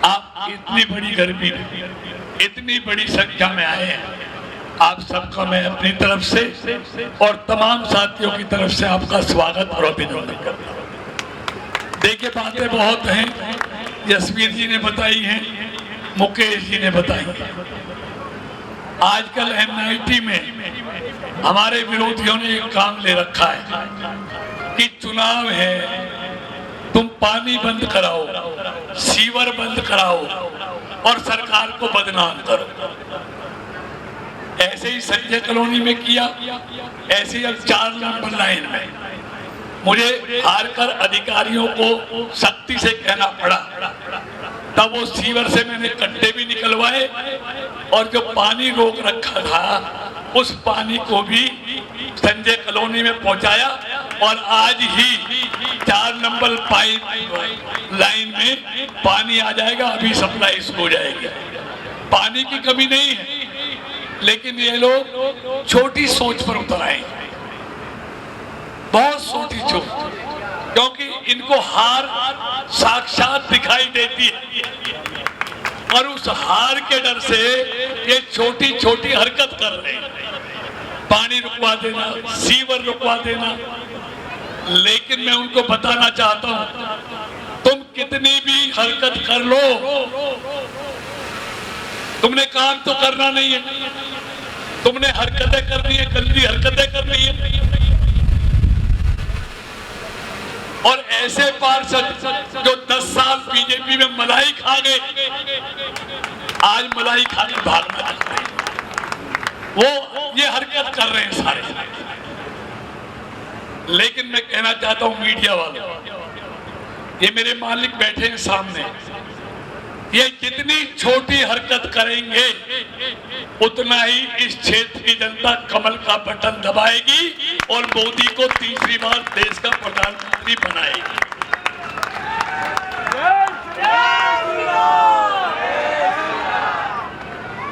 आप इतनी बड़ी गर्मी में इतनी बड़ी संख्या में आए हैं, आप सबका मैं अपनी तरफ से और तमाम साथियों की तरफ से आपका स्वागत और अभिनंदन करता हूं। देखिए, बातें बहुत हैं, जसवीर जी ने बताई हैं, मुकेश जी ने बताई हैं। आजकल एनआईटी में हमारे विरोधियों ने एक काम ले रखा है कि चुनाव है, तुम पानी बंद कराओ, सीवर बंद कराओ और सरकार को बदनाम करो। ऐसे ही संजय कॉलोनी में किया, ऐसे ही अब 4 नंबर लाइन में मुझे हारकर अधिकारियों को सख्ती से कहना पड़ा। तब वो सीवर से मैंने कट्टे भी निकलवाए और जो पानी रोक रखा था उस पानी को भी संजय कॉलोनी में पहुंचाया और आज ही 4 नंबर पाइप लाइन में पानी आ जाएगा। अभी सप्लाई शुरू हो जाएगी। पानी की कमी नहीं है, लेकिन ये लोग छोटी सोच पर उतर आए, बहुत छोटी सोच, क्योंकि इनको हार साक्षात दिखाई देती है और उस हार के डर से ये छोटी छोटी हरकत कर रहे हैं। पानी रुकवा देना, सीवर रुकवा देना। लेकिन मैं उनको बताना चाहता हूं, तुम कितनी भी हरकत कर लो, तुमने काम तो करना नहीं है, तुमने हरकतें करनी है, गंदी हरकतें करनी है। और ऐसे पार्षद जो 10 साल बीजेपी में मलाई खा गए, आज मलाई खाकर भागना चाहते हैं, वो ये हरकत कर रहे हैं सारे। लेकिन मैं कहना चाहता हूं मीडिया वालों, ये मेरे मालिक बैठे हैं सामने, ये जितनी छोटी हरकत करेंगे उतना ही इस क्षेत्र की जनता कमल का बटन दबाएगी और मोदी को तीसरी बार देश का प्रधानमंत्री बनाएगी।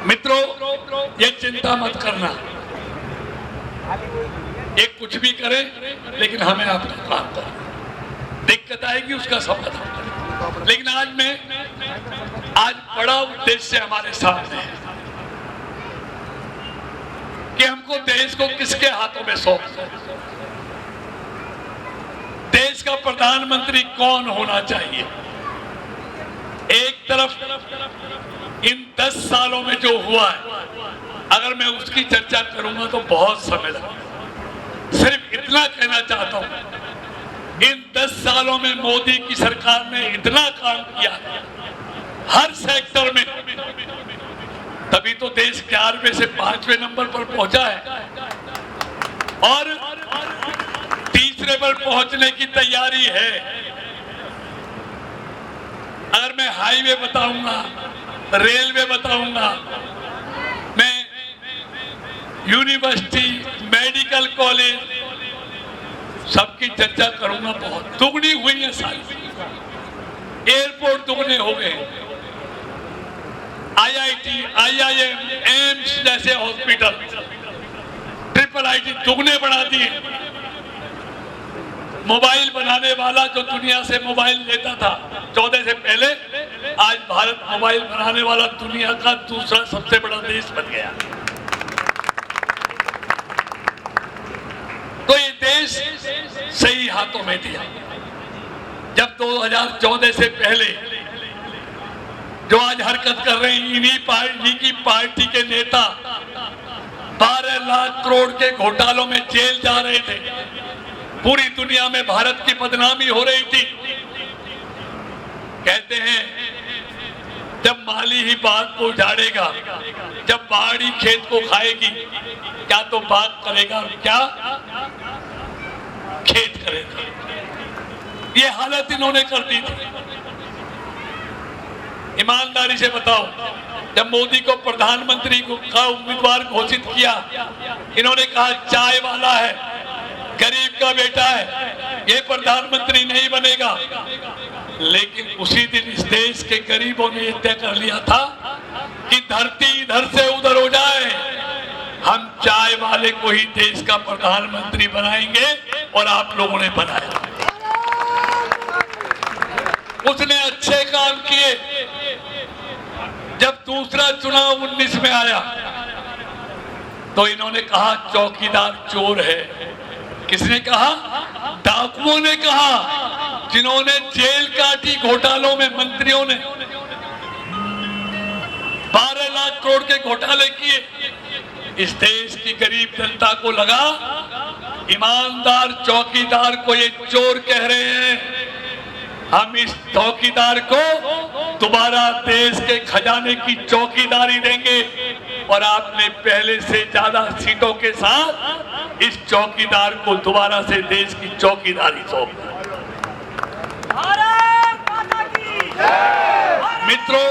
मित्रों, ये चिंता मत करना, ये कुछ भी करे लेकिन हमें अपना काम करना। दिक्कत आएगी उसका समाधान करें। लेकिन आज बड़ा उद्देश्य हमारे सामने है कि हमको देश को किसके हाथों में सौंपना है। देश का प्रधानमंत्री कौन होना चाहिए। एक तरफ इन 10 सालों में जो हुआ है, अगर मैं उसकी चर्चा करूंगा तो बहुत समय लगेगा। सिर्फ इतना कहना चाहता हूं, इन 10 सालों में मोदी की सरकार ने इतना काम किया हर सेक्टर में, तभी तो देश 11वें से 5वें नंबर पर पहुंचा है और तीसरे पर पहुंचने की तैयारी है। अगर मैं हाईवे बताऊंगा, रेलवे बताऊंगा, मैं यूनिवर्सिटी, मेडिकल कॉलेज, सबकी चर्चा करूंगा। बहुत दुगनी हुई है सारी, एयरपोर्ट दुगने हो गए, आईआईटी, आईआईएम, एम्स जैसे हॉस्पिटल, ट्रिपल आईटी दुगने बढ़ा दिए। मोबाइल बनाने वाला जो दुनिया से मोबाइल लेता था 14 से पहले, आज भारत मोबाइल बनाने वाला दुनिया का दूसरा सबसे बड़ा देश बन गया। तो ये देश सही हाथों में दिया। जब 2014 से पहले जो आज हरकत कर रहे हैं, इन्हीं की पार्टी के नेता 12 लाख करोड़ के घोटालों में जेल जा रहे थे। पूरी दुनिया में भारत की बदनामी हो रही थी। कहते हैं जब माली ही बाग को उजाड़ेगा, जब बाड़ी खेत को खाएगी, क्या तो बाग करेगा, क्या खेत करेगा। ये हालत इन्होंने कर दी थी। ईमानदारी से बताओ, जब मोदी को प्रधानमंत्री का उम्मीदवार घोषित किया, इन्होंने कहा चाय वाला है, गरीब का बेटा है, ये प्रधानमंत्री नहीं बनेगा। लेकिन उसी दिन इस देश के गरीबों ने यह तय कर लिया था कि धरती इधर से उधर हो जाए, हम चाय वाले को ही देश का प्रधानमंत्री बनाएंगे। और आप लोगों ने बनाया। उसने अच्छे काम किए, दूसरा चुनाव 19 में आया तो इन्होंने कहा चौकीदार चोर है। किसने कहा? डाकुओं ने कहा, जिन्होंने जेल काटी घोटालों में। मंत्रियों ने 12 लाख करोड़ के घोटाले किए। इस देश की गरीब जनता को लगा ईमानदार चौकीदार को ये चोर कह रहे हैं, हम इस चौकीदार को दोबारा देश के खजाने की चौकीदारी देंगे और आपने पहले से ज्यादा सीटों के साथ इस चौकीदार को दोबारा से देश की चौकीदारी सौंप दी। मित्रों,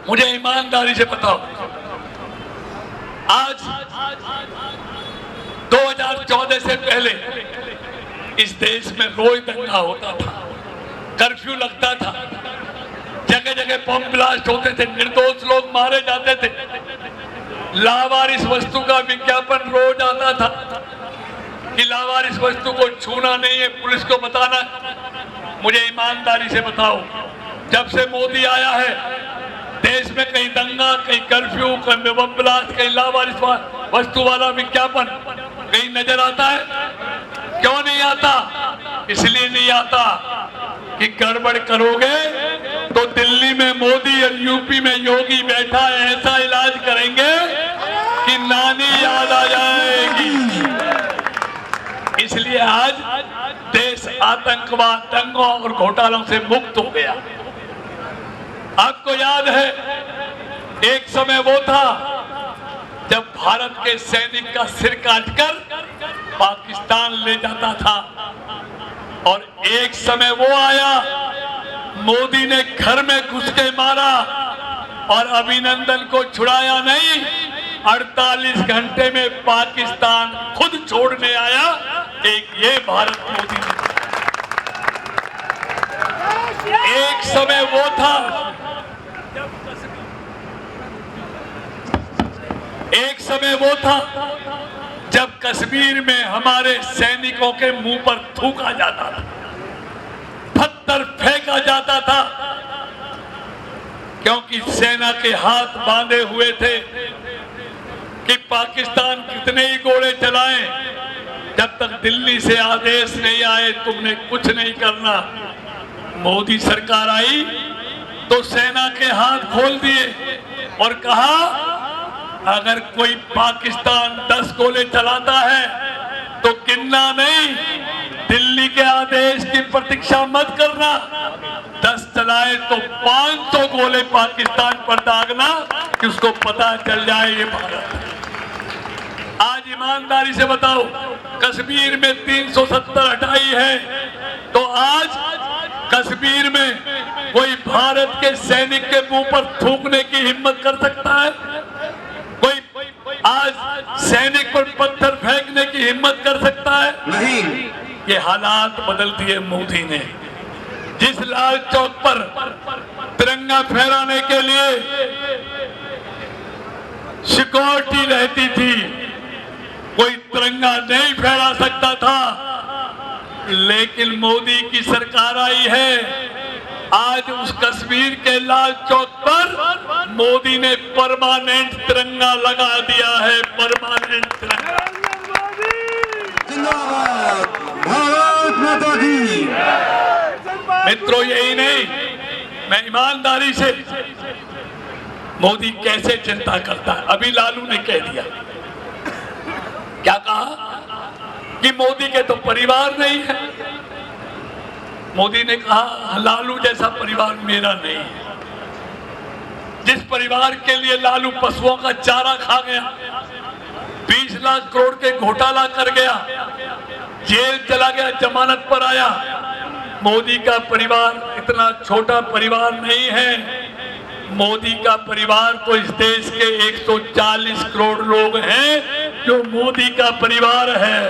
मुझे ईमानदारी से बताओ, आज 2014 से पहले इस देश में रोज दंगा होता था, कर्फ्यू लगता था, जगह जगह बम ब्लास्ट होते थे, निर्दोष लोग मारे जाते थे, लावारिस वस्तु का विज्ञापन रोज आता था कि लावारिस वस्तु को छूना नहीं है, पुलिस को बताना। मुझे ईमानदारी से बताओ, जब से मोदी आया है देश में कहीं दंगा, कहीं कर्फ्यू, कहीं बम ब्लास्ट, कहीं लावारिस वस्तु वाला विज्ञापन कहीं नजर आता है? क्यों नहीं आता? इसलिए नहीं आता कि गड़बड़ करोगे तो दिल्ली में मोदी और यूपी में योगी बैठा है, ऐसा इलाज करेंगे कि नानी याद आ जाएगी। इसलिए आज देश आतंकवाद, दंगों और घोटालों से मुक्त हो गया। आपको याद है, एक समय वो था जब भारत के सैनिक का सिर काटकर पाकिस्तान ले जाता था, और एक समय वो आया मोदी ने घर में घुस के मारा और अभिनंदन को छुड़ाया नहीं, 48 घंटे में पाकिस्तान खुद छोड़ने आया। एक ये भारत मोदी ने। एक समय वो था, एक समय वो था जब कश्मीर में हमारे सैनिकों के मुंह पर थूका जाता था, पत्थर फेंका जाता था, क्योंकि सेना के हाथ बांधे हुए थे कि पाकिस्तान कितने ही गोले चलाएं, जब तक दिल्ली से आदेश नहीं आए तुमने कुछ नहीं करना। मोदी सरकार आई तो सेना के हाथ खोल दिए और कहा अगर कोई पाकिस्तान 10 गोले चलाता है तो गिनना नहीं, दिल्ली के आदेश की प्रतीक्षा मत करना, 10 चलाए तो 500 गोले पाकिस्तान पर दागना कि उसको पता चल जाए ये भारत है। आज ईमानदारी से बताओ, कश्मीर में 370 हटाई है तो आज कश्मीर में कोई भारत के सैनिक के मुंह पर थूकने की हिम्मत कर सकता है? कोई आज सैनिक पर पत्थर फेंकने की हिम्मत कर सकता है? नहीं। ये हालात बदल दिए मोदी ने। जिस लाल चौक पर तिरंगा फहराने के लिए सिक्योरिटी रहती थी, कोई तिरंगा नहीं फहरा सकता था, लेकिन मोदी की सरकार आई है, आज उस कश्मीर के लाल चौक पर मोदी ने परमानेंट तिरंगा लगा दिया है। परमानेंट तिरंगा। भारत माता की। मित्रों, यही नहीं, मैं ईमानदारी से, मोदी कैसे चिंता करता है, अभी लालू ने कह दिया, क्या कहा कि मोदी के तो परिवार नहीं है। मोदी ने कहा लालू जैसा परिवार मेरा नहीं है। जिस परिवार के लिए लालू पशुओं का चारा खा गया, 20 लाख करोड़ के घोटाला कर गया, जेल चला गया, जमानत पर आया, मोदी का परिवार इतना छोटा परिवार नहीं है। मोदी का परिवार तो इस देश के 140 करोड़ लोग हैं जो मोदी का परिवार है।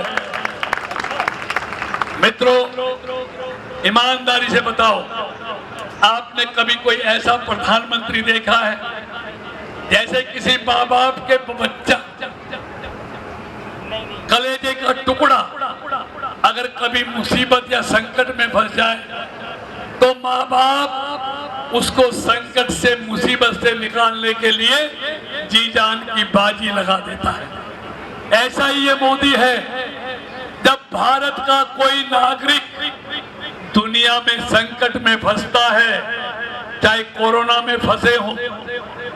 मित्रों, ईमानदारी से बताओ, आपने कभी कोई ऐसा प्रधानमंत्री देखा है जैसे किसी माँ बाप के बच्चा, कलेजे का टुकड़ा अगर कभी मुसीबत या संकट में फंस जाए तो माँ बाप उसको संकट से, मुसीबत से निकालने के लिए जी जान की बाजी लगा देता है। ऐसा ही ये मोदी है। जब भारत का कोई नागरिक दुनिया में संकट में फंसता है, चाहे कोरोना में फंसे हो,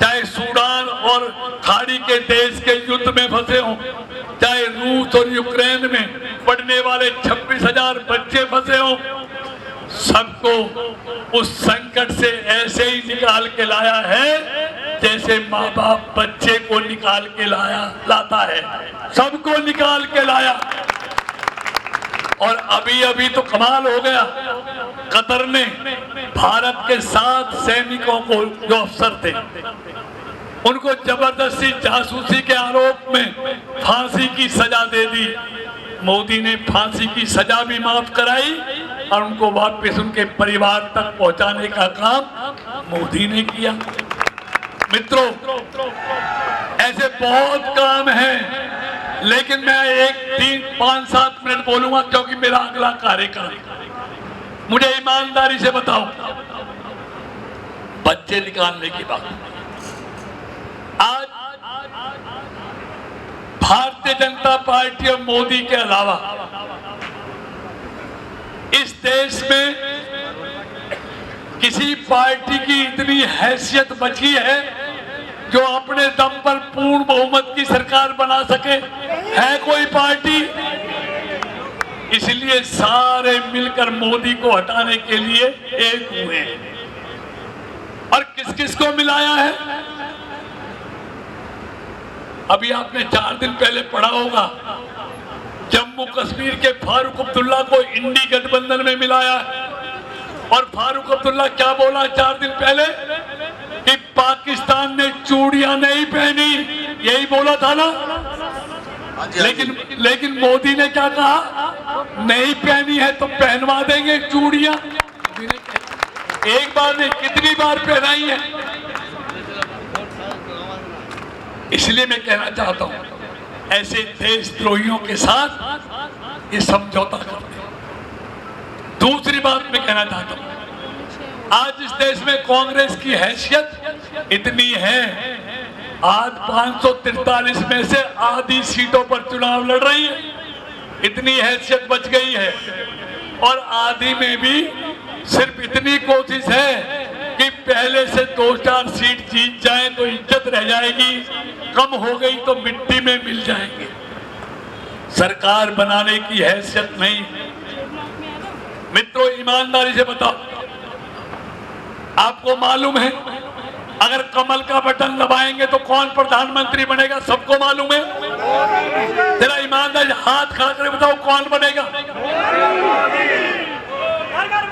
चाहे सूडान और खाड़ी के देश के युद्ध में फंसे हो, चाहे रूस और यूक्रेन में पढ़ने वाले 26,000 बच्चे फंसे हो, सबको उस संकट से ऐसे ही निकाल के लाया है जैसे माँ बाप बच्चे को निकाल के लाता है। सबको निकाल के लाया। और अभी अभी तो कमाल हो गया, कतर ने भारत के 7 सैनिकों को, जो अफसर थे, उनको जबरदस्ती जासूसी के आरोप में फांसी की सजा दे दी। मोदी ने फांसी की सजा भी माफ कराई और उनको वापस उनके परिवार तक पहुंचाने का काम मोदी ने किया। मित्रों, ऐसे बहुत काम हैं, लेकिन मैं 1, 3, 5, 7 मिनट बोलूंगा क्योंकि मेरा अगला कार्यक्रम। मुझे ईमानदारी से बताओ, बच्चे निकालने की बात, आज भारतीय जनता पार्टी और मोदी के अलावा इस देश में किसी पार्टी की इतनी हैसियत बची है जो अपने दम पर पूर्ण बहुमत की सरकार बना सके? है कोई पार्टी? इसलिए सारे मिलकर मोदी को हटाने के लिए एक हुए। और किस किस को मिलाया है? अभी आपने 4 दिन पहले पढ़ा होगा, जम्मू कश्मीर के फारूक अब्दुल्ला को इंडी गठबंधन में मिलाया। और फारूक अब्दुल्ला क्या बोला 4 दिन पहले? कि पाकिस्तान ने चूड़ियां नहीं पहनी, यही बोला था ना। लेकिन मोदी ने क्या कहा? नहीं पहनी है तो पहनवा देंगे चूड़ियां। एक बार नहीं, कितनी बार पहनाई है। इसलिए मैं कहना चाहता हूं, ऐसे देशद्रोहियों के साथ ये समझौता करते हैं। दूसरी बात मैं कहना चाहता हूं, आज इस देश में कांग्रेस की हैसियत इतनी है, आज 543 में से आधी सीटों पर चुनाव लड़ रही है, इतनी हैसियत बच गई है। और आधी में भी सिर्फ इतनी कोशिश है कि पहले से 2-4 सीट जीत जाए तो इज्जत रह जाएगी, कम हो गई तो मिट्टी में मिल जाएंगे। सरकार बनाने की हैसियत नहीं। मित्रों, ईमानदारी से बताओ, आपको मालूम है अगर कमल का बटन दबाएंगे तो कौन प्रधानमंत्री बनेगा? सबको मालूम है। जरा ईमानदारी हाथ खड़ा कर बताओ, कौन बनेगा?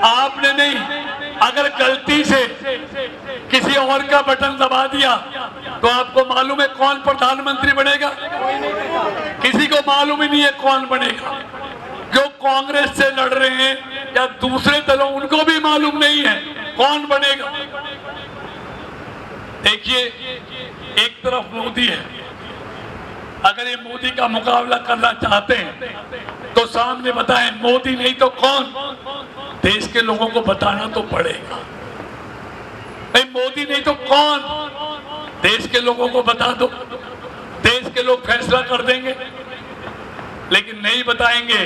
आपने नहीं। अगर गलती से किसी और का बटन दबा दिया तो आपको मालूम है कौन प्रधानमंत्री बनेगा? किसी को मालूम ही नहीं है कौन बनेगा। जो कांग्रेस से लड़ रहे हैं या दूसरे दलों, उनको भी मालूम नहीं है कौन बनेगा। देखिए, एक तरफ मोदी है, अगर ये मोदी का मुकाबला करना चाहते हैं तो सामने बताएं, मोदी नहीं तो कौन? देश के लोगों को बताना तो पड़ेगा। नहीं, मोदी नहीं तो कौन? देश के लोगों को बता दो, देश के लोग फैसला कर देंगे। लेकिन नहीं बताएंगे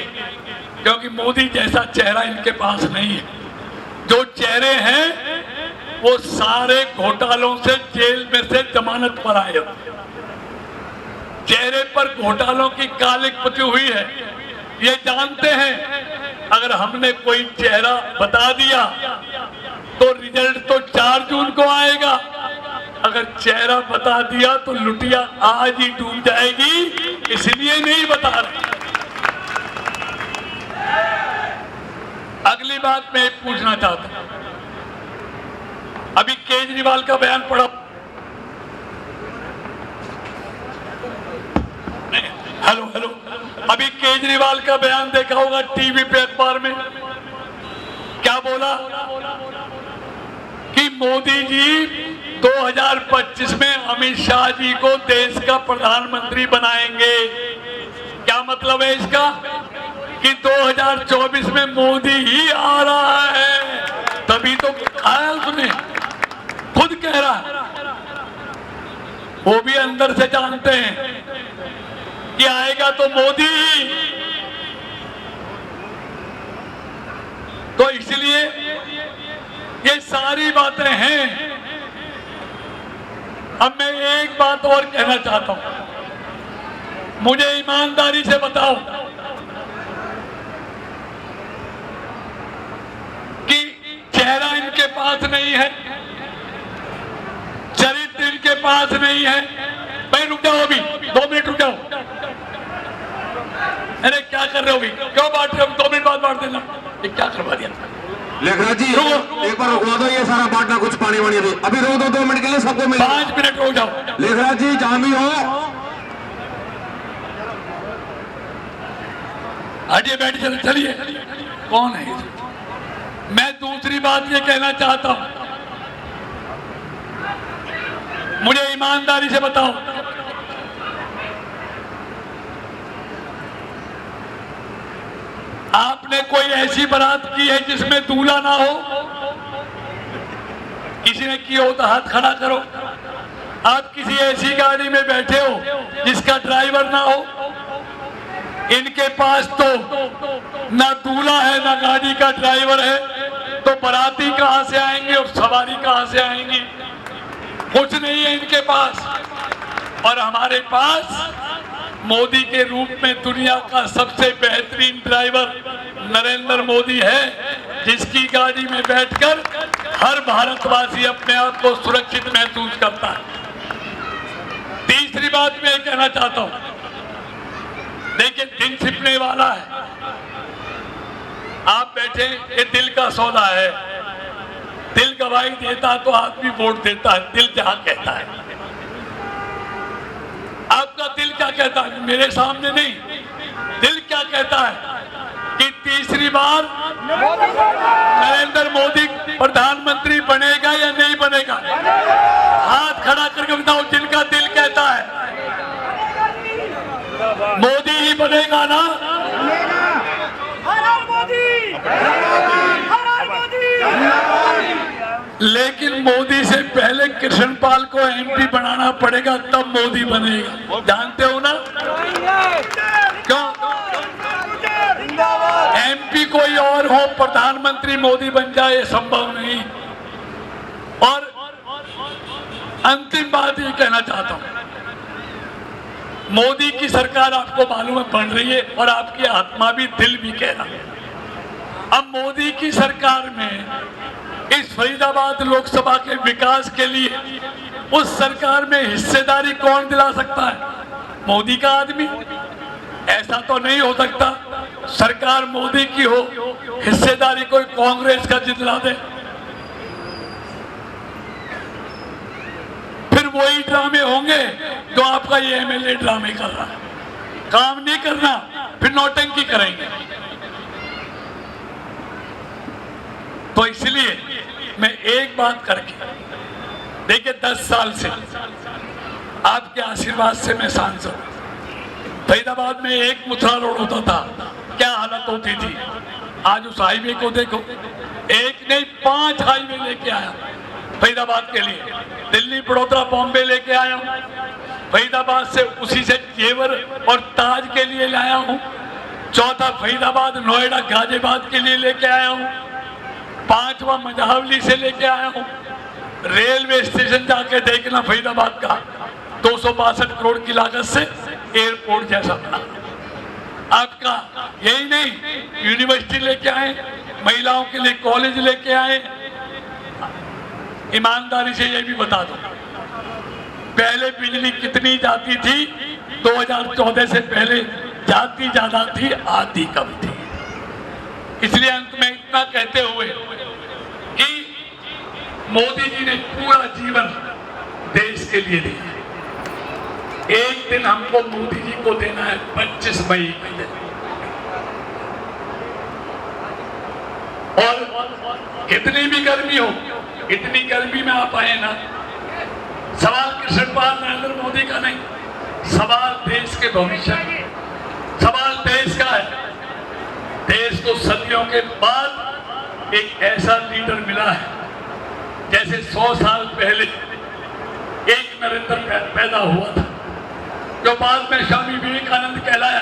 क्योंकि मोदी जैसा चेहरा इनके पास नहीं है। जो चेहरे हैं वो सारे घोटालों से जेल में से जमानत पर आए। चेहरे पर घोटालों की कालिक पुती हुई है। ये जानते हैं अगर हमने कोई चेहरा बता दिया तो रिजल्ट तो 4 जून को आएगा। अगर चेहरा बता दिया तो लुटिया आज ही डूब जाएगी, इसलिए नहीं बता रहे। अगली बात मैं पूछना चाहता हूं, अभी केजरीवाल का बयान पढ़ा। हेलो, अभी केजरीवाल का बयान देखा होगा टीवी पे, अखबार में। क्या बोला कि मोदी जी 2025 में अमित शाह जी को देश का प्रधानमंत्री बनाएंगे। क्या मतलब है इसका? कि 2024 में मोदी ही आ रहा है। तभी तो कहा उसने वो भी अंदर से जानते हैं कि आएगा तो मोदी ही। तो इसलिए ये सारी बातें हैं। अब मैं एक बात और कहना चाहता हूं, मुझे ईमानदारी से बताओ कि चेहरा इनके पास नहीं है, चरित्र इनके पास नहीं है। भाई रुक जाओ, अभी 2 मिनट रुक जाओ। अरे क्या कर रहे हो, भी क्यों बांट रहे हो? 2 मिनट बाद बांट देना। ये क्या करवा दिया? लेखराज जी एक बार रुकवा दो, ये सारा बांटना कुछ पानी वानी दे। अभी रोक दो 2 मिनट के लिए, सबको मिल 5 मिनट रुक जाओ। लेखराज जी जहां भी हो, आइए बैठ चलिए। कौन है? मैं दूसरी बात ये कहना चाहता हूं, मुझे ईमानदारी से बताओ, आपने कोई ऐसी बारात की है जिसमें दूल्हा ना हो? किसी ने की हो तो हाथ खड़ा करो। आप किसी ऐसी गाड़ी में बैठे हो जिसका ड्राइवर ना हो? इनके पास तो ना दूल्हा है ना गाड़ी का ड्राइवर है, तो बाराती कहां से आएंगे और सवारी कहां से आएंगी? कुछ नहीं है इनके पास। और हमारे पास मोदी के रूप में दुनिया का सबसे बेहतरीन ड्राइवर नरेंद्र मोदी है, जिसकी गाड़ी में बैठकर हर भारतवासी अपने आप को सुरक्षित महसूस करता है। तीसरी बात मैं कहना चाहता हूं, देखिए दिन छिपने वाला है। आप बैठे, ये दिल का सौदा है। दिल गवाही देता तो आदमी वोट देता है, दिल जहां कहता है। आपका दिल क्या कहता है? मेरे सामने नहीं, दिल क्या कहता है कि तीसरी बार नरेंद्र मोदी प्रधानमंत्री बनेगा या नहीं बनेगा? हाथ खड़ा करके बताओ जिनका दिल कहता है मोदी ही बनेगा ना? लेकिन मोदी से पहले कृष्णपाल को एमपी बनाना पड़ेगा, तब मोदी बनेगा। जानते हो ना क्यों? एमपी कोई और हो, प्रधानमंत्री मोदी बन जाए, ये संभव नहीं। और अंतिम बात ये कहना चाहता हूं, मोदी की सरकार आपको मालूम है बन रही है, और आपकी आत्मा भी, दिल भी कह रहा है। अब मोदी की सरकार में इस फरीदाबाद लोकसभा के विकास के लिए उस सरकार में हिस्सेदारी कौन दिला सकता है? मोदी का आदमी। ऐसा तो नहीं हो सकता सरकार मोदी की हो, हिस्सेदारी कोई कांग्रेस का दिला दे। फिर वही ड्रामे होंगे जो आपका ये एमएलए ड्रामे कर रहा है। काम नहीं करना, फिर नौटंकी करेंगे। तो इसलिए मैं एक बात करके, देखिए 10 साल से आपके आशीर्वाद से मैं सांसद हूं। फरीदाबाद में एक मुथरा रोड होता था, क्या हालत होती थी। आज उस हाईवे को देखो, एक नहीं 5 हाईवे लेके आया फरीदाबाद के लिए। दिल्ली, बड़ौदा, बॉम्बे लेके आया हूं। फरीदाबाद से उसी से जेवर और ताज के लिए लाया हूं। चौथा फरीदाबाद, नोएडा, गाजियाबाद के लिए लेके आया हूं। 5वां मझावली से लेके आया हूं। रेलवे स्टेशन जाके देखना फरीदाबाद का, 262 करोड़ की लागत से एयरपोर्ट जैसा बना। आपका यही नहीं, यूनिवर्सिटी लेके आए, महिलाओं के लिए कॉलेज लेके आए। ईमानदारी से ये भी बता दो, पहले बिजली कितनी जाती थी? 2014 से पहले जाती ज्यादा थी, आती कम थी। इसलिए अंत में इतना कहते हुए कि मोदी जी ने पूरा जीवन देश के लिए दिया। एक दिन हमको मोदी जी को देना है 25 मई के दिन। और कितनी भी गर्मी हो, इतनी गर्मी में आप आए ना, सवाल कृष्णपाल नरेंद्र मोदी का नहीं, सवाल देश के भविष्य का, सवाल देश का है। देश को सदियों के बाद एक ऐसा लीडर मिला है, जैसे 100 साल पहले एक नरेंद्र पैदा हुआ था, जो बाद में स्वामी विवेकानंद कहलाया,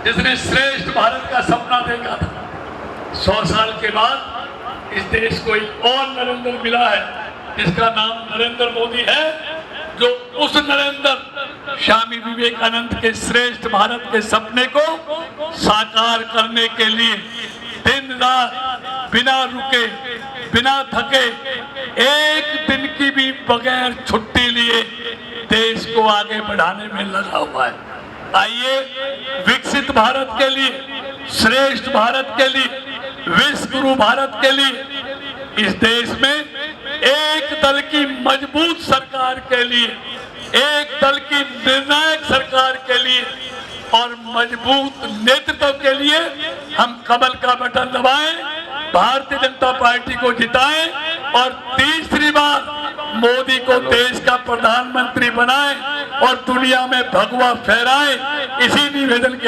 जिसने श्रेष्ठ भारत का सपना देखा था। 100 साल के बाद इस देश को एक और नरेंद्र मिला है, जिसका नाम नरेंद्र मोदी है, जो उस नरेंद्र स्वामी विवेकानंद के श्रेष्ठ भारत के सपने को साकार करने के लिए दिन रात बिना रुके, बिना थके, एक दिन की भी बगैर छुट्टी लिए देश को आगे बढ़ाने में लगा हुआ है। आइए विकसित भारत के लिए, श्रेष्ठ भारत के लिए, विश्व गुरु भारत के लिए इस देश में एक दल की मजबूत सरकार के लिए, एक दल की निर्णायक सरकार के लिए और मजबूत नेतृत्व के लिए हम कमल का बटन दबाएं, भारतीय जनता पार्टी को जिताएं और तीसरी बार मोदी को देश का प्रधानमंत्री बनाएं और दुनिया में भगवा फहराएं। इसी निवेदन के